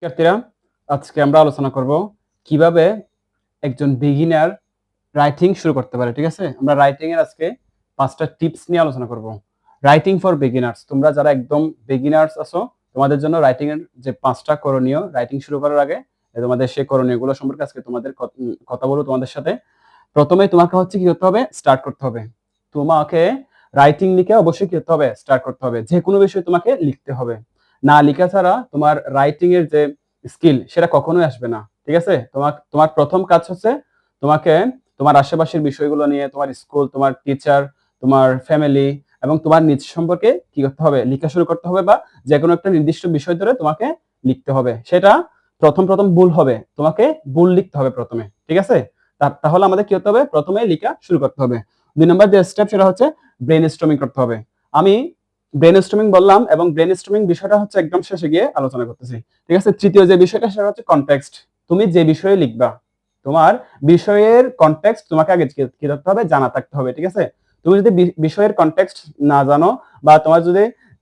শিক্ষার্থীরা, আজকে আমরা আলোচনা করব কিভাবে একজন বিগিনার রাইটিং শুরু করতে পারে। ঠিক আছে, আমরা রাইটিং এর আজকে 5টা টিপস নিয়ে আলোচনা করব। রাইটিং ফর বিগিনার্স, তোমরা যারা একদম বিগিনার্স আছো তোমাদের জন্য রাইটিং এর যে 5টা করণীয় রাইটিং শুরু করার আগে তোমাদের সেই করণীয়গুলো সম্পর্কে আজকে তোমাদের কথা বলবো তোমাদের সাথে। প্রথমে তোমাকে হচ্ছে কি করতে হবে, স্টার্ট করতে হবে। তোমাকে রাইটিং লিখে অবশ্যই কি করতে হবে, স্টার্ট করতে হবে। যে কোনো বিষয় তোমাকে লিখতে হবে, না লেখা ছাড়া তোমার রাইটিং এর যে স্কিল সেটা কখনোই আসবে না। ঠিক আছে, তোমার প্রথম কাজ হচ্ছে তোমাকে তোমার আশেপাশের বিষয়গুলো নিয়ে, তোমার স্কুল, তোমার টিচার, তোমার ফ্যামিলি এবং তোমার নিজ সম্পর্কে কি করতে হবে, লেখা শুরু করতে হবে, বা যে কোনো একটা নির্দিষ্ট বিষয় ধরে তোমাকে লিখতে হবে। সেটা প্রথম প্রথম ভুল হবে, তোমাকে ভুল লিখতে হবে প্রথমে। ঠিক আছে, তাহলে আমাদের কি করতে হবে, প্রথমে লেখা শুরু করতে হবে। 2 নম্বর যে স্টেপ সেটা হচ্ছে ব্রেইনস্টর্মিং করতে হবে। আমি ব্রেইনস্টর্মিং বললাম এবং ব্রেইনস্টর্মিং বিষয়টা হচ্ছে একদম শেষে গিয়ে আলোচনা করতেছি। ঠিক আছে, তৃতীয় যে বিষয়টা সেটা হচ্ছে কনটেক্সট। তুমি যে বিষয়ে লিখবা, তোমার বিষয়ের কনটেক্সট তোমাকে আগে কি করতে হবে, জানা থাকতে হবে। ঠিক আছে, তুমি যদি বিষয়ের কনটেক্সট না জানো, বা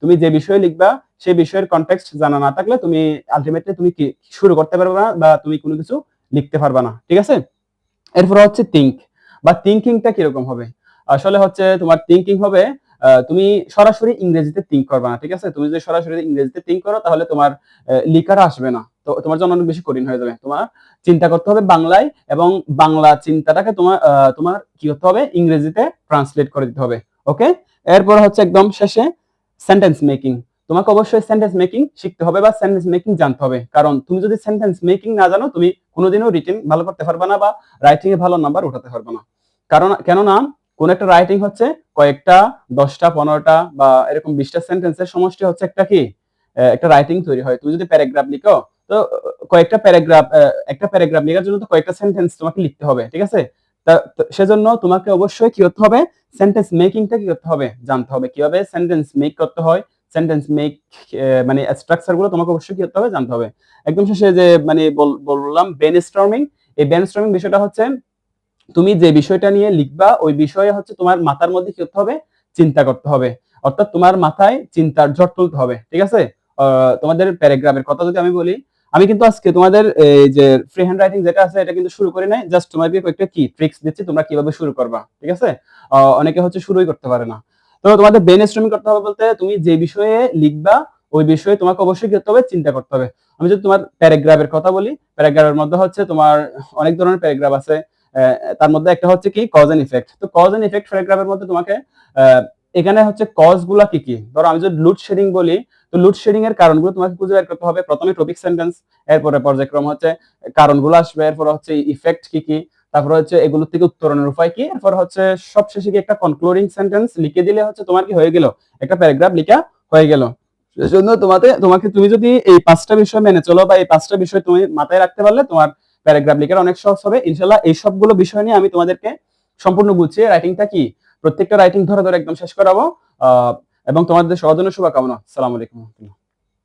তুমি যে বিষয়ে লিখবা সেই বিষয়ের কনটেক্সট জানা না থাকলে তুমি আলটিমেটলি তুমি কি শুরু করতে পারবে না, বা তুমি কোনো কিছু লিখতে পারবে না। ঠিক আছে, এরপর হচ্ছে থিঙ্ক বা থিঙ্কিংটা কিরকম হবে। আসলে হচ্ছে তোমার থিঙ্কিং হবে, তুমি সরাসরি ইংরেজিতে থিঙ্ক করবে না। ঠিক আছে, তুমি যদি সরাসরি ইংরেজিতে থিঙ্ক করো তাহলে তোমার লিখাটা আসবে না, তো তোমার জন্য অনেক বেশি কঠিন হয়ে যাবে। তোমার চিন্তা করতে হবে বাংলায়, এবং বাংলা চিন্তাটাকে তোমার কি করতে হবে, ইংরেজিতে ট্রান্সলেট করে দিতে হবে। ওকে, এরপর হচ্ছে একদম শেষে সেন্টেন্স মেকিং। তোমাকে অবশ্যই সেন্টেন্স মেকিং শিখতে হবে বা সেন্টেন্স মেকিং জানতে হবে, কারণ তুমি যদি সেন্টেন্স মেকিং না জানো তুমি কোনোদিনও রিটেন ভালো করতে পারবে না, বা রাইটিং এ ভালো নাম্বার উঠাতে পারবে না। কেননা কোন একটা রাইটিং হচ্ছে কয়েকটা 10টা 15টা বা এরকম 20টা সেন্টেন্সের সমষ্টি হচ্ছে একটা রাইটিং তৈরি হয়। তুমি যদি প্যারাগ্রাফ লিখো, তো একটা প্যারাগ্রাফ লেখার জন্য তো কয়েকটা সেন্টেন্স তোমাকে লিখতে হবে। ঠিক আছে, সেজন্য তোমাকে অবশ্যই কি করতে হবে, সেন্টেন্স মেকিংটা কি করতে হবে, জানতে হবে। কিভাবে সেন্টেন্স মেক করতে হয়, সেন্টেন্স মেক মানে স্ট্রাকচার গুলো তোমাকে অবশ্যই কি করতে হবে, জানতে হবে। একদম শেষে যে মানে বললাম ব্রেইনস্টর্মিং, এই ব্রেইনস্টর্মিং বিষয়টা হচ্ছে তুমি যে বিষয়টা নিয়ে লিখবা ওই বিষয়ে হচ্ছে তোমার মাথার মধ্যে কি করতে হবে, চিন্তা করতে হবে। অর্থাৎ তোমার মাথায় চিন্তার ঝড় তুলতে হবে। ঠিক আছে, তোমাদের প্যারাগ্রাফের কথা যদি আমি বলি, আমি কিন্তু আজকে তোমাদের এই যে ফ্রি হ্যান্ড রাইটিং যেটা আছে এটা কিন্তু শুরু করি নাই, জাস্ট তোমাদেরকে কয়েকটা কি ট্রিক্স দিচ্ছি তোমরা কিভাবে শুরু করবা। ঠিক আছে, অনেকে হচ্ছে শুরুই করতে পারে না। তো তোমাদের ব্রেইনস্টর্মিং করতে হবে বলতে, তুমি যে বিষয়ে লিখবা ওই বিষয়ে তোমাকে অবশ্যই কি করতে হবে, চিন্তা করতে হবে। আমি যদি তোমার প্যারাগ্রাফের কথা বলি, প্যারাগ্রাফের মধ্যে হচ্ছে তোমার অনেক ধরনের প্যারাগ্রাফ আছে। তার মধ্যে একটা হচ্ছে কি কজ এন্ড ইফেক্ট। তো কজ এন্ড ইফেক্ট প্যারাগ্রাফের মধ্যে তোমাকে এখানে হচ্ছে কজ গুলা কি কি, ধরো আমি যদি লোডশেডিং বলি, তো লোডশেডিং এর কারণগুলো তোমাকে খুঁজে বের করতে হবে। প্রথমে টপিক সেন্টেন্স, এরপরে পর্যায়ক্রম হচ্ছে কারণগুলো আসবে, এরপর হচ্ছে ইফেক্ট কি কি, তারপর হচ্ছে এগুলো থেকে উত্তরণের উপায় কি, এরপর হচ্ছে সবশেষে কি একটা কনক্লুডিং সেন্টেন্স লিখে দিলে হচ্ছে তোমার কি হয়ে গেল, একটা প্যারাগ্রাফ লেখা হয়ে গেল। সেজন্য তুমি যদি এই 5টা বিষয় মেনে চলো, বা এই 5টা বিষয় তুমি মাথায় রাখতে পারলে তোমার প্যারাগ্রাফ লেখার অনেক সহজ হবে ইনশাআল্লাহ। এই সবগুলো বিষয় নিয়ে আমি তোমাদেরকে সম্পূর্ণ গুছিয়ে রাইটিংটা কি প্রত্যেকটা রাইটিং ধরে ধরে একদম শেষ করাবো। এবং তোমাদের সবার জন্য শুভকামনা। আসসালামু আলাইকুম।